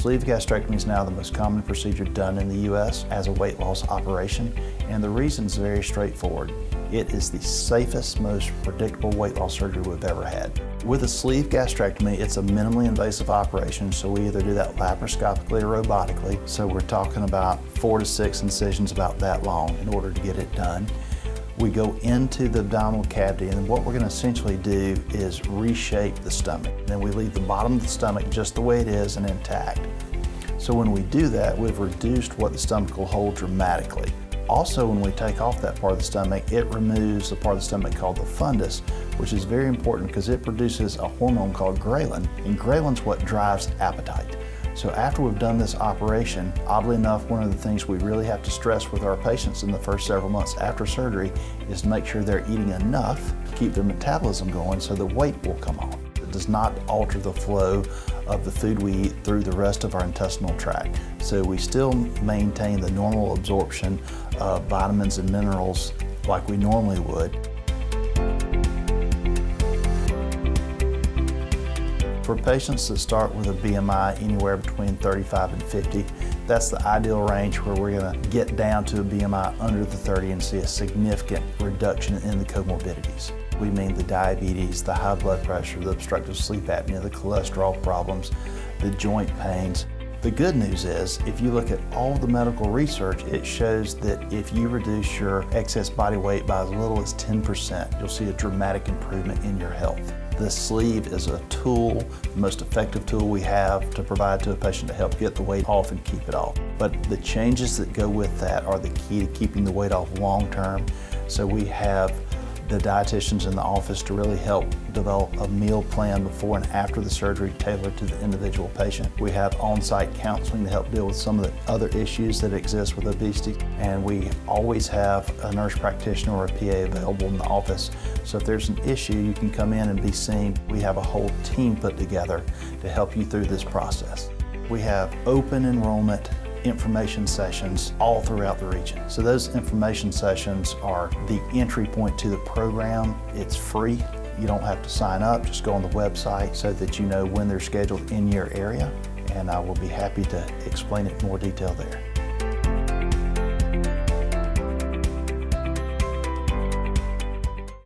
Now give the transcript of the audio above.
Sleeve gastrectomy is now the most common procedure done in the U.S. as a weight loss operation, and the reason is very straightforward. It is the safest, most predictable weight loss surgery we've ever had. With a sleeve gastrectomy, it's a minimally invasive operation, so we either do that laparoscopically or robotically. So we're talking about 4 to 6 incisions about that long in order to get it done. We go into the abdominal cavity, and what we're going to essentially do is reshape the stomach. Then we leave the bottom of the stomach just the way it is and intact. So when we do that, we've reduced what the stomach will hold dramatically. Also, when we take off that part of the stomach, it removes the part of the stomach called the fundus, which is very important because it produces a hormone called ghrelin, and ghrelin's what drives appetite. So after we've done this operation, oddly enough, one of the things we really have to stress with our patients in the first several months after surgery is to make sure they're eating enough to keep their metabolism going so the weight will come off. It does not alter the flow of the food we eat through the rest of our intestinal tract. So we still maintain the normal absorption of vitamins and minerals like we normally would. For patients that start with a BMI anywhere between 35 and 50, that's the ideal range where we're going to get down to a BMI under the 30 and see a significant reduction in the comorbidities. We mean the diabetes, the high blood pressure, the obstructive sleep apnea, the cholesterol problems, the joint pains. The good news is, if you look at all the medical research, it shows that if you reduce your excess body weight by as little as 10%, you'll see a dramatic improvement in your health. The sleeve is a tool, the most effective tool we have to provide to a patient to help get the weight off and keep it off. But the changes that go with that are the key to keeping the weight off long term. So we have the dietitians in the office to really help develop a meal plan before and after the surgery tailored to the individual patient. We have on-site counseling to help deal with some of the other issues that exist with obesity. And we always have a nurse practitioner or a PA available in the office. So if there's an issue, you can come in and be seen. We have a whole team put together to help you through this process. We have open enrollment information sessions all throughout the region. So those information sessions are the entry point to the program. It's free. You don't have to sign up. Just go on the website so that you know when they're scheduled in your area, and I will be happy to explain it in more detail there.